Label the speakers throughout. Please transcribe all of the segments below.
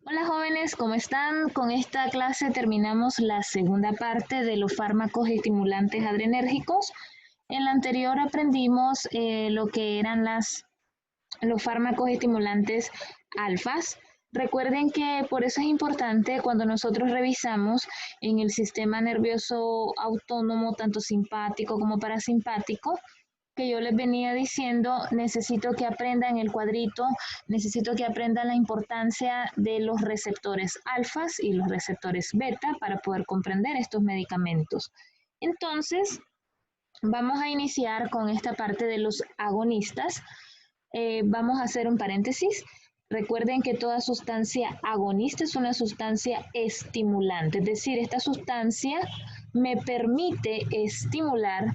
Speaker 1: Hola jóvenes, ¿cómo están? Con esta clase terminamos la segunda parte de los fármacos estimulantes adrenérgicos. En la anterior aprendimos lo que eran los fármacos estimulantes alfas. Recuerden que por eso es importante cuando nosotros revisamos en el sistema nervioso autónomo, tanto simpático como parasimpático, que yo les venía diciendo, necesito que aprendan el cuadrito, necesito que aprendan la importancia de los receptores alfas y los receptores beta para poder comprender estos medicamentos. Entonces, vamos a iniciar con esta parte de los agonistas. Vamos a hacer un paréntesis. Recuerden que toda sustancia agonista es una sustancia estimulante, es decir, esta sustancia me permite estimular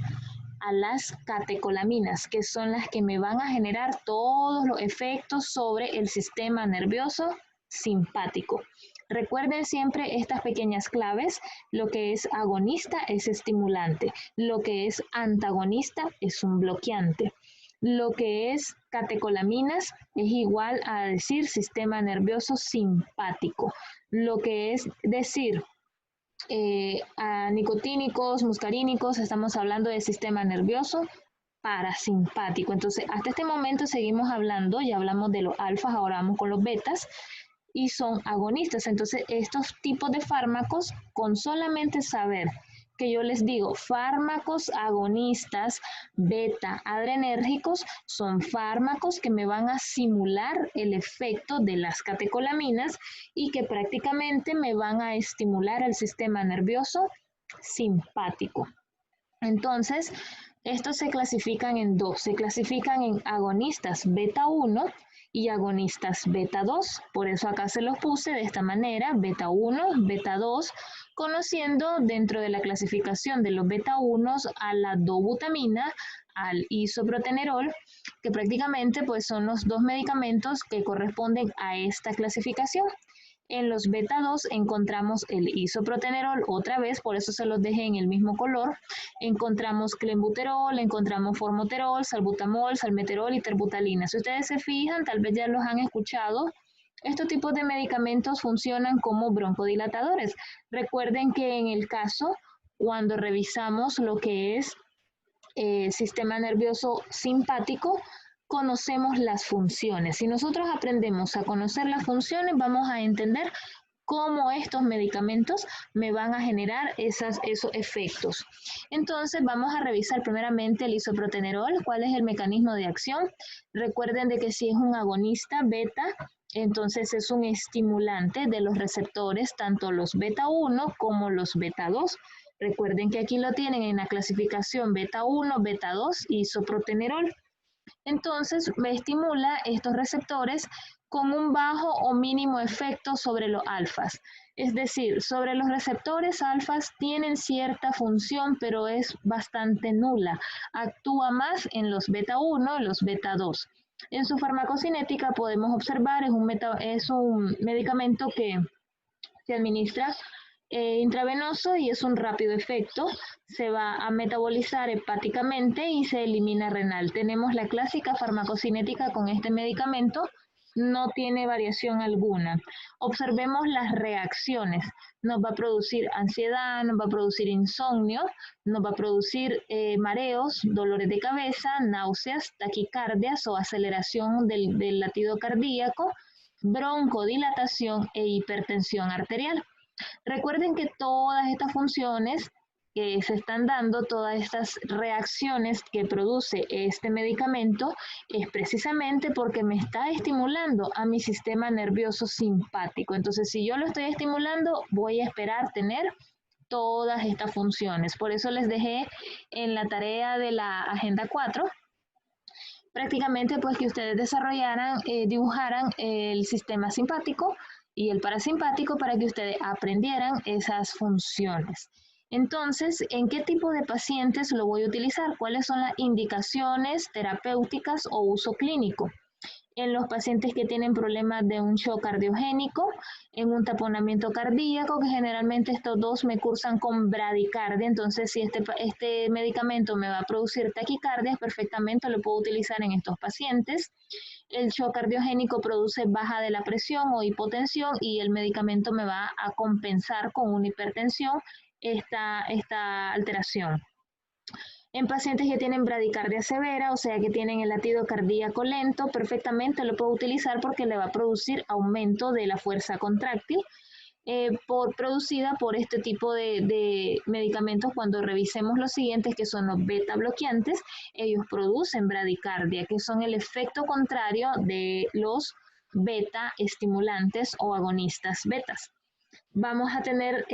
Speaker 1: a las catecolaminas, que son las que me van a generar todos los efectos sobre el sistema nervioso simpático. Recuerden siempre estas pequeñas claves. Lo que es agonista es estimulante, lo que es antagonista es un bloqueante. Lo que es catecolaminas es igual a decir sistema nervioso simpático. Lo que es decir a nicotínicos, muscarínicos, estamos hablando del sistema nervioso parasimpático. Entonces, hasta este momento seguimos hablando, ya hablamos de los alfas, ahora vamos con los betas, y son agonistas. Entonces, estos tipos de fármacos, con solamente saber que yo les digo, fármacos agonistas beta adrenérgicos son fármacos que me van a simular el efecto de las catecolaminas y que prácticamente me van a estimular el sistema nervioso simpático. Entonces, estos se clasifican en dos, se clasifican en agonistas beta 1 y agonistas beta 2. Por eso acá se los puse de esta manera, beta 1, beta 2, conociendo dentro de la clasificación de los beta 1 a la dobutamina, al isoprotenerol, que prácticamente pues son los dos medicamentos que corresponden a esta clasificación. En los beta 2 encontramos el isoprotenerol, otra vez, por eso se los dejé en el mismo color. Encontramos clenbuterol, encontramos formoterol, salbutamol, salmeterol y terbutalina. Si ustedes se fijan, tal vez ya los han escuchado. Estos tipos de medicamentos funcionan como broncodilatadores. Recuerden que en el caso, cuando revisamos lo que es sistema nervioso simpático, conocemos las funciones. Si nosotros aprendemos a conocer las funciones, vamos a entender cómo estos medicamentos me van a generar esos efectos. Entonces vamos a revisar primeramente el isoprotenerol, cuál es el mecanismo de acción. Recuerden de que si es un agonista beta, entonces es un estimulante de los receptores, tanto los beta 1 como los beta 2. Recuerden que aquí lo tienen en la clasificación beta 1, beta 2, isoprotenerol. Entonces me estimula estos receptores con un bajo o mínimo efecto sobre los alfas. Es decir, sobre los receptores alfas tienen cierta función, pero es bastante nula. Actúa más en los beta 1 y los beta 2. En su farmacocinética podemos observar, es un medicamento que se administra intravenoso y es un rápido efecto, se va a metabolizar hepáticamente y se elimina renal. Tenemos la clásica farmacocinética con este medicamento, no tiene variación alguna. Observemos las reacciones. Nos va a producir ansiedad, nos va a producir insomnio, nos va a producir mareos, dolores de cabeza, náuseas, taquicardias o aceleración del latido cardíaco, broncodilatación e hipertensión arterial. Recuerden que todas estas funciones que se están dando, todas estas reacciones que produce este medicamento, es precisamente porque me está estimulando a mi sistema nervioso simpático. Entonces, si yo lo estoy estimulando, voy a esperar tener todas estas funciones. Por eso les dejé en la tarea de la Agenda 4, prácticamente pues que ustedes desarrollaran, dibujaran el sistema simpático y el parasimpático para que ustedes aprendieran esas funciones. Entonces, ¿en qué tipo de pacientes lo voy a utilizar? ¿Cuáles son las indicaciones terapéuticas o uso clínico? En los pacientes que tienen problemas de un shock cardiogénico, en un taponamiento cardíaco, que generalmente estos dos me cursan con bradicardia. Entonces, si este medicamento me va a producir taquicardia, perfectamente lo puedo utilizar en estos pacientes. el shock cardiogénico produce baja de la presión o hipotensión y el medicamento me va a compensar con una hipertensión esta alteración. En pacientes que tienen bradicardia severa, o sea que tienen el latido cardíaco lento, perfectamente lo puedo utilizar porque le va a producir aumento de la fuerza contráctil producida por este tipo de medicamentos. Cuando revisemos los siguientes, que son los beta bloqueantes, ellos producen bradicardia, que son el efecto contrario de los beta estimulantes o agonistas betas. Vamos a tener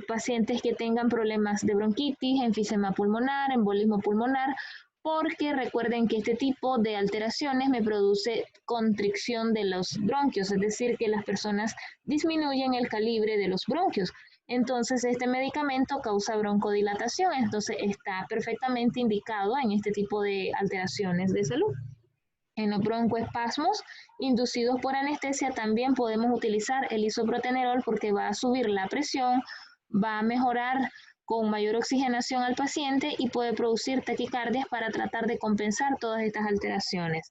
Speaker 1: pacientes que tengan problemas de bronquitis, enfisema pulmonar, embolismo pulmonar, porque recuerden que este tipo de alteraciones me produce constricción de los bronquios, es decir, que las personas disminuyen el calibre de los bronquios. Entonces, este medicamento causa broncodilatación, entonces está perfectamente indicado en este tipo de alteraciones de salud. En los broncoespasmos inducidos por anestesia también podemos utilizar el isoprotenerol porque va a subir la presión, va a mejorar con mayor oxigenación al paciente y puede producir taquicardias para tratar de compensar todas estas alteraciones.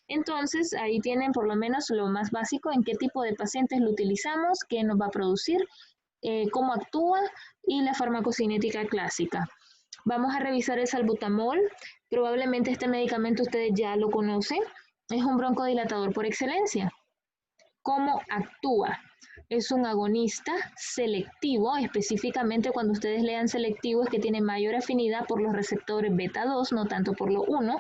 Speaker 1: Entonces, ahí tienen por lo menos lo más básico, en qué tipo de pacientes lo utilizamos, qué nos va a producir, cómo actúa y la farmacocinética clásica. Vamos a revisar el salbutamol. Probablemente este medicamento ustedes ya lo conocen. Es un broncodilatador por excelencia. ¿Cómo actúa? Es un agonista selectivo, específicamente cuando ustedes lean selectivo es que tiene mayor afinidad por los receptores beta 2, no tanto por lo 1,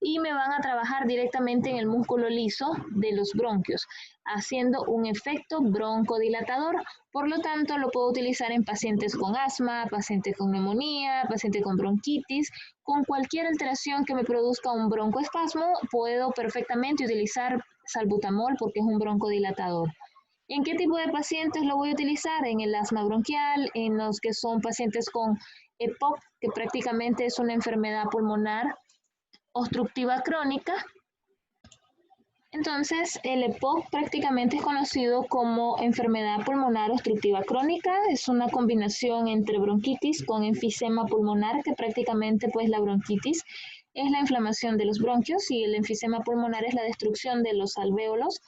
Speaker 1: y me van a trabajar directamente en el músculo liso de los bronquios, haciendo un efecto broncodilatador. Por lo tanto, lo puedo utilizar en pacientes con asma, pacientes con neumonía, pacientes con bronquitis, con cualquier alteración que me produzca un broncoespasmo, puedo perfectamente utilizar salbutamol porque es un broncodilatador. ¿En qué tipo de pacientes lo voy a utilizar? En el asma bronquial, en los que son pacientes con EPOC, que prácticamente es una enfermedad pulmonar obstructiva crónica. Entonces, el EPOC prácticamente es conocido como enfermedad pulmonar obstructiva crónica. Es una combinación entre bronquitis con enfisema pulmonar, que prácticamente pues la bronquitis es la inflamación de los bronquios y el enfisema pulmonar es la destrucción de los alvéolos.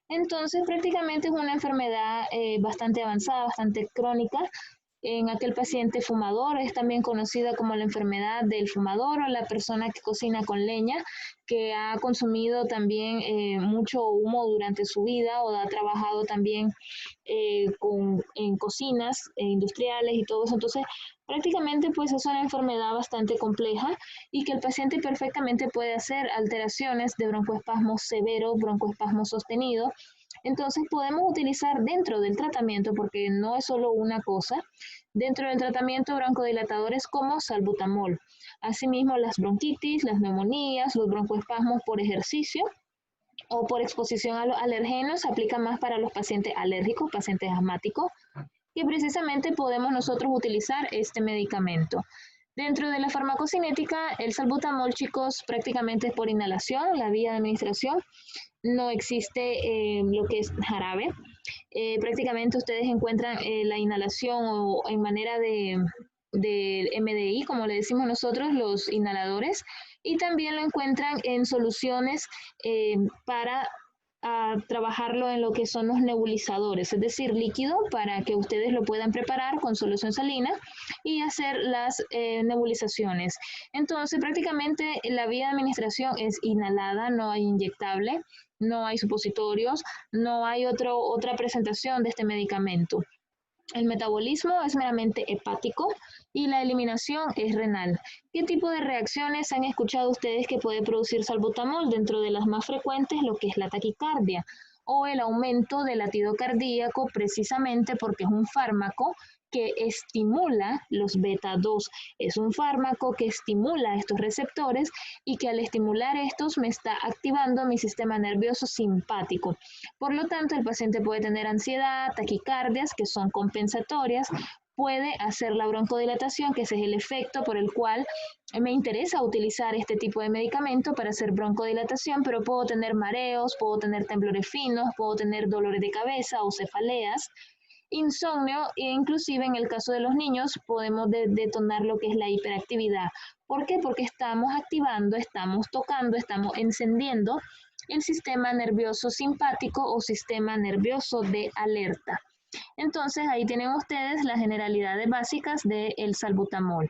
Speaker 1: Entonces, prácticamente es una enfermedad bastante avanzada, bastante crónica. En aquel paciente fumador es también conocida como la enfermedad del fumador o la persona que cocina con leña, que ha consumido también mucho humo durante su vida o ha trabajado también en cocinas industriales y todo eso. Entonces, prácticamente pues es una enfermedad bastante compleja y que el paciente perfectamente puede hacer alteraciones de broncoespasmo severo, broncoespasmo sostenido. Entonces podemos utilizar dentro del tratamiento, porque no es solo una cosa, dentro del tratamiento broncodilatadores como salbutamol. Asimismo, las bronquitis, las neumonías, los broncoespasmos por ejercicio o por exposición a los alergenos se aplica más para los pacientes alérgicos, pacientes asmáticos, que precisamente podemos nosotros utilizar este medicamento. Dentro de la farmacocinética, el salbutamol, chicos, prácticamente es por inhalación, la vía de administración. No existe lo que es jarabe. Prácticamente ustedes encuentran la inhalación o en manera de MDI, como le decimos nosotros, los inhaladores, y también lo encuentran en soluciones para trabajarlo en lo que son los nebulizadores, es decir, líquido para que ustedes lo puedan preparar con solución salina y hacer las nebulizaciones. Entonces, prácticamente la vía de administración es inhalada, no hay inyectable, no hay supositorios, no hay otra presentación de este medicamento. El metabolismo es meramente hepático y la eliminación es renal. ¿Qué tipo de reacciones han escuchado ustedes que puede producir salbutamol? Dentro de las más frecuentes, lo que es la taquicardia o el aumento del latido cardíaco, precisamente porque es un fármaco que estimula los beta 2. Es un fármaco que estimula estos receptores y que al estimular estos me está activando mi sistema nervioso simpático. Por lo tanto, el paciente puede tener ansiedad, taquicardias, que son compensatorias, puede hacer la broncodilatación, que ese es el efecto por el cual me interesa utilizar este tipo de medicamento para hacer broncodilatación, pero puedo tener mareos, puedo tener temblores finos, puedo tener dolores de cabeza o cefaleas, insomnio e inclusive en el caso de los niños podemos detonar lo que es la hiperactividad. ¿Por qué? Porque estamos activando, estamos tocando, estamos encendiendo el sistema nervioso simpático o sistema nervioso de alerta. Entonces, ahí tienen ustedes las generalidades básicas del salbutamol.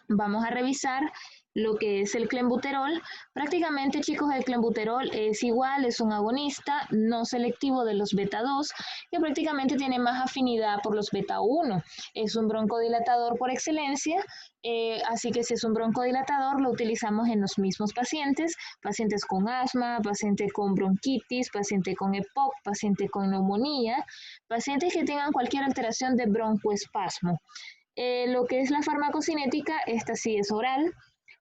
Speaker 1: Vamos a revisar lo que es el clenbuterol. Prácticamente, chicos, el clenbuterol es igual, es un agonista no selectivo de los beta 2, que prácticamente tiene más afinidad por los beta 1. Es un broncodilatador por excelencia, así que si es un broncodilatador, lo utilizamos en los mismos pacientes, pacientes con asma, pacientes con bronquitis, paciente con EPOC, paciente con neumonía, pacientes que tengan cualquier alteración de broncoespasmo. Lo que es la farmacocinética, esta sí es oral.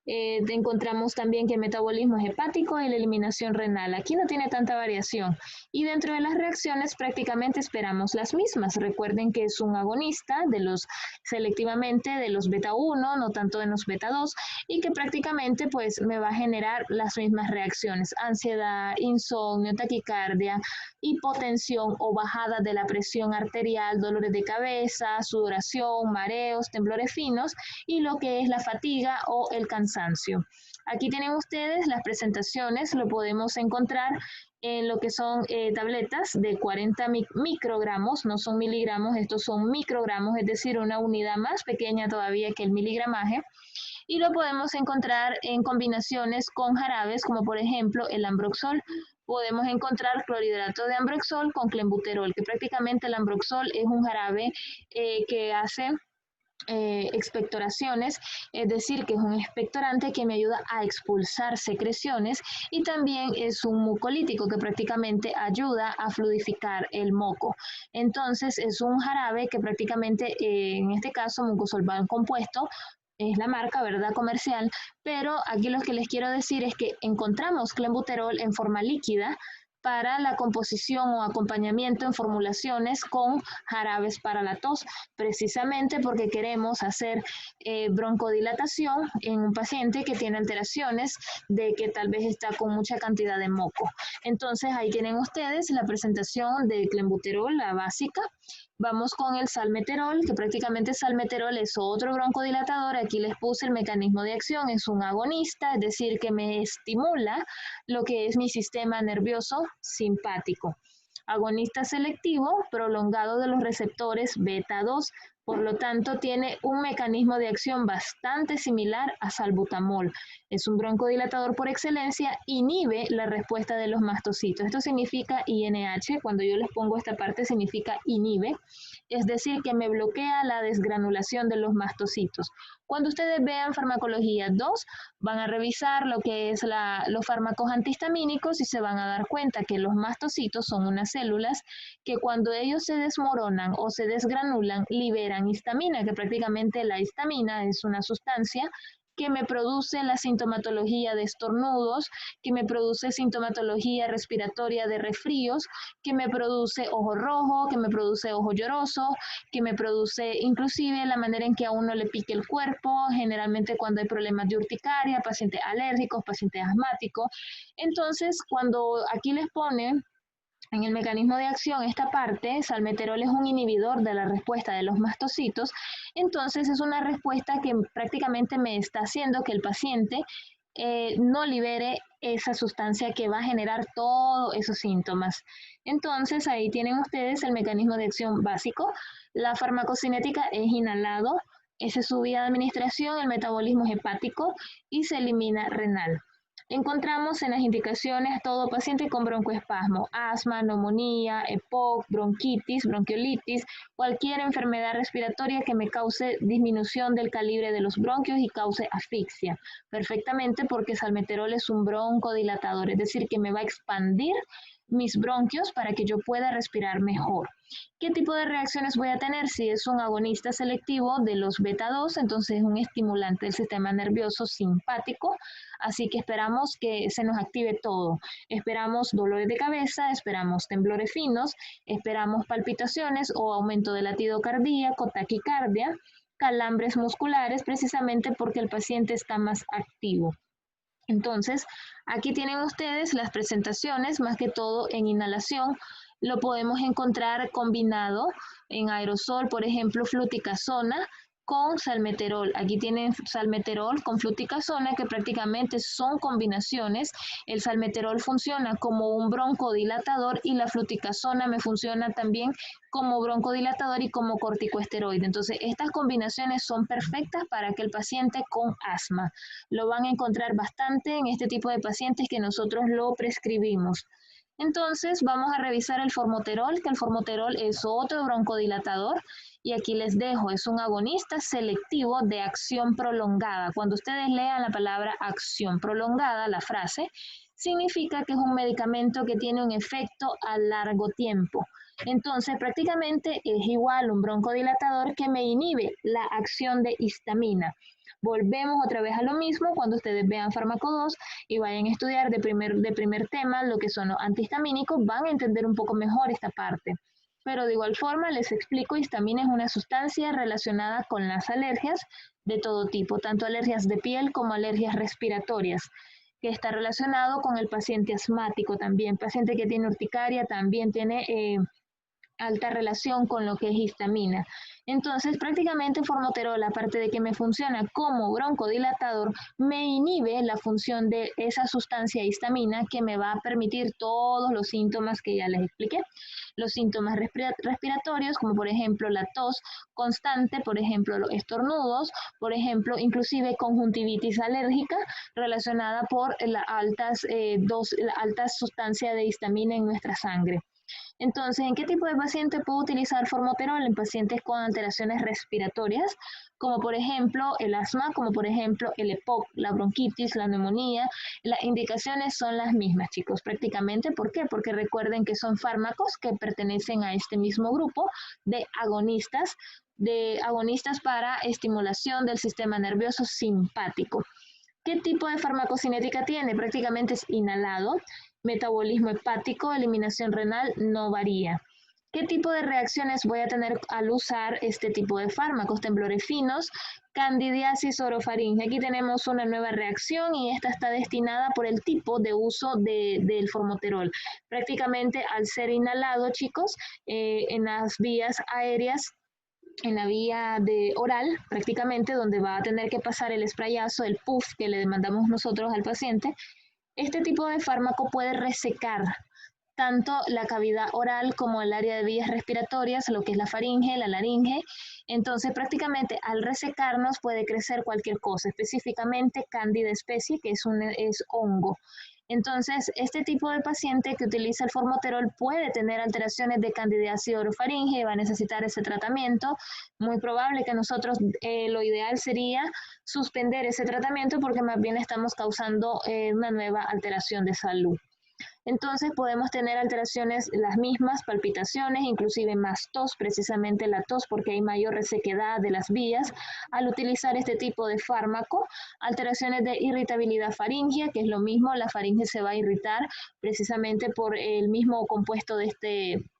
Speaker 1: Encontramos también que el metabolismo es hepático y la eliminación renal. Aquí no tiene tanta variación. Y dentro de las reacciones prácticamente esperamos las mismas. Recuerden que es un agonista selectivamente de los beta 1, no tanto de los beta 2, y que prácticamente pues me va a generar las mismas reacciones. Ansiedad, insomnio, taquicardia, hipotensión o bajada de la presión arterial, dolores de cabeza, sudoración, mareos, temblores finos y lo que es la fatiga o el cansancio. Aquí tienen ustedes las presentaciones, lo podemos encontrar en lo que son tabletas de 40 microgramos, no son miligramos, estos son microgramos, es decir, una unidad más pequeña todavía que el miligramaje. Y lo podemos encontrar en combinaciones con jarabes, como por ejemplo el ambroxol. Podemos encontrar clorhidrato de ambroxol con clenbuterol, que prácticamente el ambroxol es un jarabe que hace expectoraciones, es decir, que es un expectorante que me ayuda a expulsar secreciones y también es un mucolítico que prácticamente ayuda a fluidificar el moco. Entonces es un jarabe que prácticamente, en este caso, mucosolvan compuesto, es la marca, ¿verdad?, comercial, pero aquí lo que les quiero decir es que encontramos clenbuterol en forma líquida para la composición o acompañamiento en formulaciones con jarabes para la tos, precisamente porque queremos hacer broncodilatación en un paciente que tiene alteraciones de que tal vez está con mucha cantidad de moco. Entonces ahí tienen ustedes la presentación de clenbuterol, la básica. Vamos con el salmeterol, que prácticamente salmeterol es otro broncodilatador. Aquí les puse el mecanismo de acción, es un agonista, es decir, que me estimula lo que es mi sistema nervioso simpático. Agonista selectivo, prolongado de los receptores beta 2, por lo tanto tiene un mecanismo de acción bastante similar a salbutamol. Es un broncodilatador por excelencia, inhibe la respuesta de los mastocitos. Esto significa INH, cuando yo les pongo esta parte significa inhibe, es decir, que me bloquea la desgranulación de los mastocitos. Cuando ustedes vean farmacología 2, van a revisar lo que es los fármacos antihistamínicos y se van a dar cuenta que los mastocitos son unas células que cuando ellos se desmoronan o se desgranulan, liberan histamina, que prácticamente la histamina es una sustancia que me produce la sintomatología de estornudos, que me produce sintomatología respiratoria de resfríos, que me produce ojo rojo, que me produce ojo lloroso, que me produce inclusive la manera en que a uno le pique el cuerpo, generalmente cuando hay problemas de urticaria, pacientes alérgicos, pacientes asmáticos. Entonces, cuando aquí les ponen en el mecanismo de acción, esta parte, salmeterol es un inhibidor de la respuesta de los mastocitos, entonces es una respuesta que prácticamente me está haciendo que el paciente no libere esa sustancia que va a generar todos esos síntomas. Entonces ahí tienen ustedes el mecanismo de acción básico. La farmacocinética es inhalado, esa es su vía de administración, el metabolismo es hepático y se elimina renal. Encontramos en las indicaciones todo paciente con broncoespasmo, asma, neumonía, EPOC, bronquitis, bronquiolitis, cualquier enfermedad respiratoria que me cause disminución del calibre de los bronquios y cause asfixia. Perfectamente porque salmeterol es un broncodilatador, es decir, que me va a expandir mis bronquios para que yo pueda respirar mejor. ¿Qué tipo de reacciones voy a tener? Si es un agonista selectivo de los beta 2, entonces es un estimulante del sistema nervioso simpático, así que esperamos que se nos active todo. Esperamos dolores de cabeza, esperamos temblores finos, esperamos palpitaciones o aumento del latido cardíaco, taquicardia, calambres musculares, precisamente porque el paciente está más activo. Entonces, aquí tienen ustedes las presentaciones, más que todo en inhalación. Lo podemos encontrar combinado en aerosol, por ejemplo, fluticasona, con salmeterol. Aquí tienen salmeterol con fluticasona, que prácticamente son combinaciones. El salmeterol funciona como un broncodilatador y la fluticasona me funciona también como broncodilatador y como corticoesteroide. Entonces, estas combinaciones son perfectas para aquel paciente con asma. Lo van a encontrar bastante en este tipo de pacientes que nosotros lo prescribimos. Entonces, vamos a revisar el formoterol, que el formoterol es otro broncodilatador. Y aquí les dejo, es un agonista selectivo de acción prolongada. Cuando ustedes lean la palabra acción prolongada, la frase, significa que es un medicamento que tiene un efecto a largo tiempo. Entonces, prácticamente es igual un broncodilatador que me inhibe la acción de histamina. Volvemos otra vez a lo mismo cuando ustedes vean fármaco 2 y vayan a estudiar de primer tema lo que son los antihistamínicos, van a entender un poco mejor esta parte. Pero de igual forma les explico, histamina es una sustancia relacionada con las alergias de todo tipo, tanto alergias de piel como alergias respiratorias, que está relacionado con el paciente asmático también. Paciente que tiene urticaria también tiene alta relación con lo que es histamina. Entonces, prácticamente formoterol, aparte de que me funciona como broncodilatador, me inhibe la función de esa sustancia histamina que me va a permitir todos los síntomas que ya les expliqué. Los síntomas respiratorios, como por ejemplo la tos constante, por ejemplo los estornudos, por ejemplo inclusive conjuntivitis alérgica relacionada por la alta sustancia de histamina en nuestra sangre. Entonces, ¿en qué tipo de paciente puedo utilizar formoterol? En pacientes con alteraciones respiratorias, como por ejemplo el asma, como por ejemplo el EPOC, la bronquitis, la neumonía. Las indicaciones son las mismas, chicos, prácticamente. ¿Por qué? Porque recuerden que son fármacos que pertenecen a este mismo grupo de agonistas para estimulación del sistema nervioso simpático. ¿Qué tipo de farmacocinética tiene? Prácticamente es inhalado, metabolismo hepático, eliminación renal no varía. ¿Qué tipo de reacciones voy a tener al usar este tipo de fármacos? Temblores finos, candidiasis orofaringe. Aquí tenemos una nueva reacción y esta está destinada por el tipo de uso del formoterol. Prácticamente al ser inhalado, chicos, en las vías aéreas, en la vía de oral, prácticamente, donde va a tener que pasar el sprayazo, el puff que le demandamos nosotros al paciente, este tipo de fármaco puede resecar tanto la cavidad oral como el área de vías respiratorias, lo que es la faringe, la laringe. Entonces, prácticamente al resecarnos puede crecer cualquier cosa, específicamente Candida species, que es hongo. Entonces, este tipo de paciente que utiliza el formoterol puede tener alteraciones de candidiasis orofaringe y va a necesitar ese tratamiento. Muy probable que nosotros, lo ideal sería suspender ese tratamiento porque más bien estamos causando una nueva alteración de salud. Entonces podemos tener alteraciones las mismas, palpitaciones, inclusive más tos, precisamente la tos porque hay mayor resequedad de las vías al utilizar este tipo de fármaco, alteraciones de irritabilidad faríngea, que es lo mismo, la faringe se va a irritar precisamente por el mismo compuesto de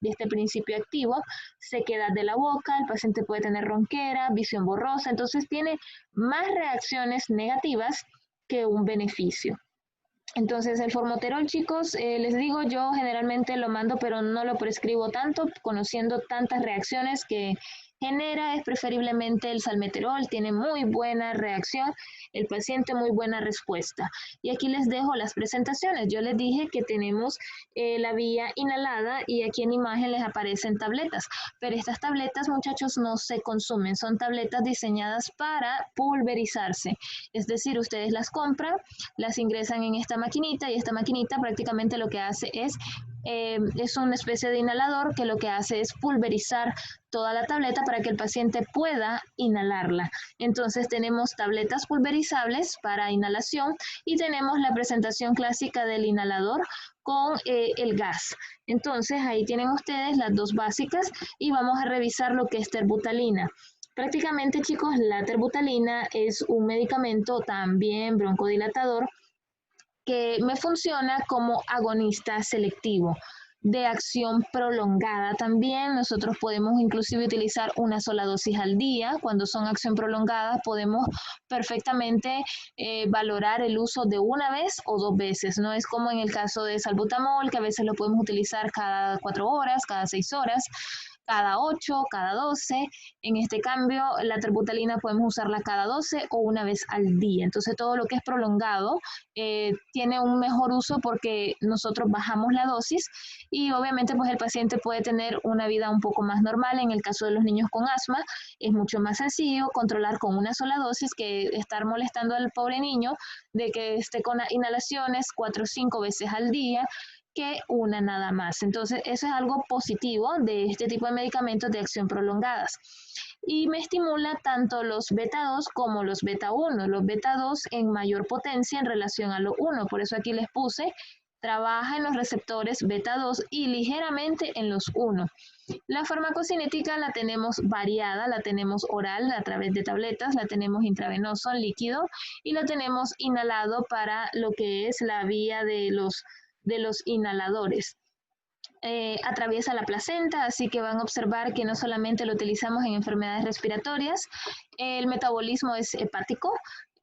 Speaker 1: este principio activo, sequedad de la boca, el paciente puede tener ronquera, visión borrosa, entonces tiene más reacciones negativas que un beneficio. Entonces, el formoterol, chicos, les digo, yo generalmente lo mando, pero no lo prescribo tanto, conociendo tantas reacciones que genera, es preferiblemente el salmeterol, tiene muy buena reacción, el paciente muy buena respuesta. Y aquí les dejo las presentaciones. Yo les dije que tenemos la vía inhalada y aquí en imagen les aparecen tabletas, pero estas tabletas, muchachos, no se consumen, son tabletas diseñadas para pulverizarse, es decir, ustedes las compran, las ingresan en esta maquinita y esta maquinita prácticamente lo que hace es una especie de inhalador que lo que hace es pulverizar toda la tableta para que el paciente pueda inhalarla. Entonces tenemos tabletas pulverizables para inhalación y tenemos la presentación clásica del inhalador con el gas. Entonces ahí tienen ustedes las dos básicas y vamos a revisar lo que es terbutalina. Prácticamente, chicos, la terbutalina es un medicamento también broncodilatador que me funciona como agonista selectivo de acción prolongada también. Nosotros podemos inclusive utilizar una sola dosis al día. Cuando son acción prolongada podemos perfectamente valorar el uso de una vez o dos veces. No es como en el caso de salbutamol, que a veces lo podemos utilizar cada 4 horas, cada 6 horas. cada 8, cada 12. En este cambio, la terbutalina podemos usarla cada 12 o una vez al día. Entonces, todo lo que es prolongado tiene un mejor uso porque nosotros bajamos la dosis y obviamente pues el paciente puede tener una vida un poco más normal. En el caso de los niños con asma, es mucho más sencillo controlar con una sola dosis que estar molestando al pobre niño de que esté con inhalaciones 4 o 5 veces al día, que una nada más. Entonces, eso es algo positivo de este tipo de medicamentos de acción prolongadas. Y me estimula tanto los beta 2 como los beta 1. Los beta 2 en mayor potencia en relación a los 1. Por eso aquí les puse, trabaja en los receptores beta 2 y ligeramente en los 1. La farmacocinética la tenemos variada, la tenemos oral a través de tabletas, la tenemos intravenoso en líquido y la tenemos inhalado para lo que es la vía de los inhaladores. Atraviesa la placenta, así que van a observar que no solamente lo utilizamos en enfermedades respiratorias, el metabolismo es hepático,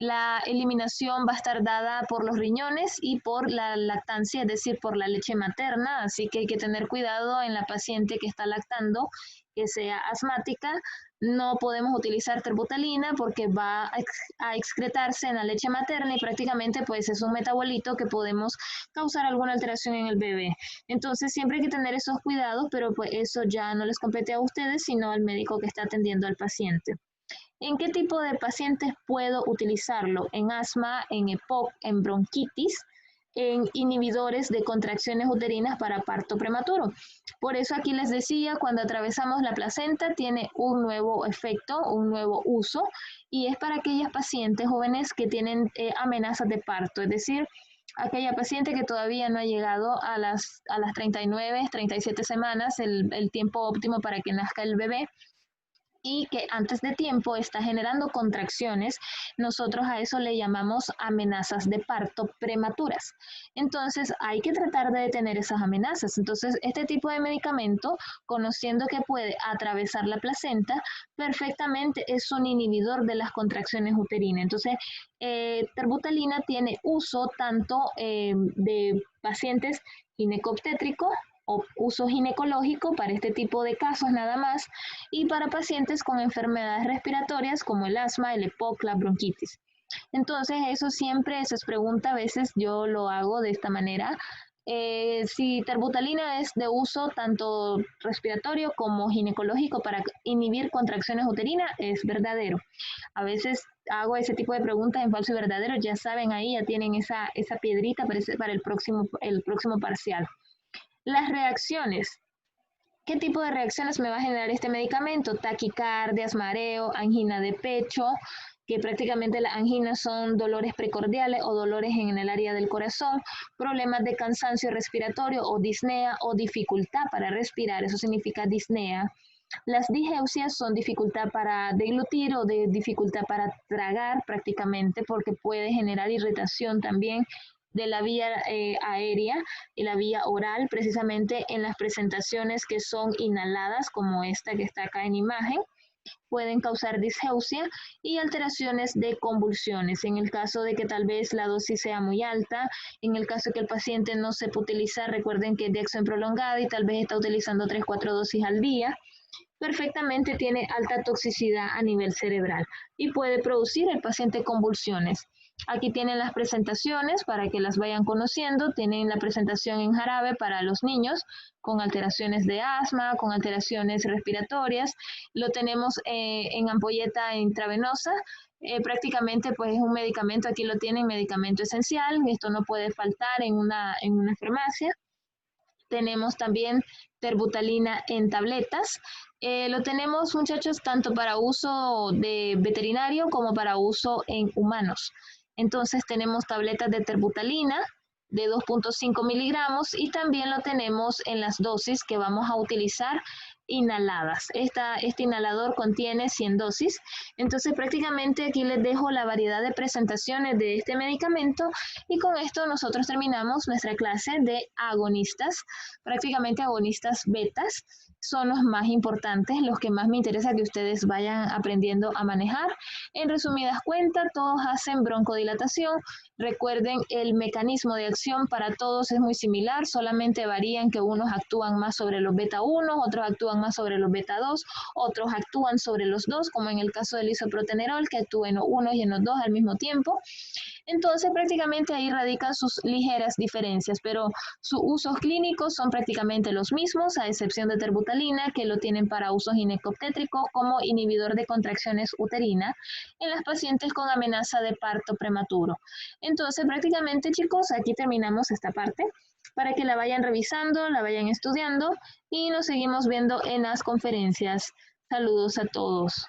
Speaker 1: la eliminación va a estar dada por los riñones y por la lactancia, es decir, por la leche materna, así que hay que tener cuidado en la paciente que está lactando, que sea asmática. No podemos utilizar terbutalina porque va a excretarse en la leche materna y prácticamente pues es un metabolito que podemos causar alguna alteración en el bebé. Entonces siempre hay que tener esos cuidados, pero pues eso ya no les compete a ustedes, sino al médico que está atendiendo al paciente. ¿En qué tipo de pacientes puedo utilizarlo? En asma, en EPOC, en bronquitis, en inhibidores de contracciones uterinas para parto prematuro. Por eso aquí les decía, cuando atravesamos la placenta tiene un nuevo efecto, un nuevo uso, y es para aquellas pacientes jóvenes que tienen amenazas de parto, es decir, aquella paciente que todavía no ha llegado a las 39, 37 semanas, el tiempo óptimo para que nazca el bebé, y que antes de tiempo está generando contracciones, nosotros a eso le llamamos amenazas de parto prematuras. Entonces hay que tratar de detener esas amenazas. Entonces este tipo de medicamento, conociendo que puede atravesar la placenta, perfectamente es un inhibidor de las contracciones uterinas. Entonces terbutalina tiene uso tanto de pacientes ginecobstétricos o uso ginecológico para este tipo de casos nada más, y para pacientes con enfermedades respiratorias como el asma, el EPOC, la bronquitis. Entonces, eso siempre, esa es pregunta, a veces yo lo hago de esta manera. Si terbutalina es de uso tanto respiratorio como ginecológico para inhibir contracciones uterinas, es verdadero. A veces hago ese tipo de preguntas en falso y verdadero, ya saben ahí, ya tienen esa piedrita para el próximo parcial. Las reacciones. ¿Qué tipo de reacciones me va a generar este medicamento? Taquicardias, mareo, angina de pecho, que prácticamente las anginas son dolores precordiales o dolores en el área del corazón, problemas de cansancio respiratorio o disnea o dificultad para respirar, eso significa disnea. Las digeusias son dificultad para deglutir o de dificultad para tragar prácticamente porque puede generar irritación también de la vía aérea y la vía oral, precisamente en las presentaciones que son inhaladas, como esta que está acá en imagen, pueden causar disgeusia y alteraciones de convulsiones. En el caso de que tal vez la dosis sea muy alta, en el caso de que el paciente no sepa utilizar, recuerden que es de acción prolongada y tal vez está utilizando 3-4 dosis al día, perfectamente tiene alta toxicidad a nivel cerebral y puede producir el paciente convulsiones. Aquí tienen las presentaciones para que las vayan conociendo. Tienen la presentación en jarabe para los niños con alteraciones de asma, con alteraciones respiratorias. Lo tenemos en ampolleta intravenosa. Prácticamente pues es un medicamento, aquí lo tienen, medicamento esencial. Esto no puede faltar en una farmacia. Tenemos también terbutalina en tabletas. Lo tenemos, muchachos, tanto para uso de veterinario como para uso en humanos. Entonces tenemos tabletas de terbutalina de 2.5 miligramos y también lo tenemos en las dosis que vamos a utilizar inhaladas. Este inhalador contiene 100 dosis. Entonces prácticamente aquí les dejo la variedad de presentaciones de este medicamento y con esto nosotros terminamos nuestra clase de agonistas, prácticamente agonistas betas. Son los más importantes, los que más me interesa que ustedes vayan aprendiendo a manejar. En resumidas cuentas, todos hacen broncodilatación. Recuerden, el mecanismo de acción para todos es muy similar, solamente varían que unos actúan más sobre los beta 1, otros actúan actúan más sobre los beta 2, otros actúan sobre los dos, como en el caso del isoprotenerol, que actúa en los unos y en los dos al mismo tiempo. Entonces, prácticamente ahí radican sus ligeras diferencias, pero sus usos clínicos son prácticamente los mismos, a excepción de terbutalina, que lo tienen para usos ginecobstétricos como inhibidor de contracciones uterinas en las pacientes con amenaza de parto prematuro. Entonces, prácticamente, chicos, aquí terminamos esta parte para que la vayan revisando, la vayan estudiando y nos seguimos viendo en las conferencias. Saludos a todos.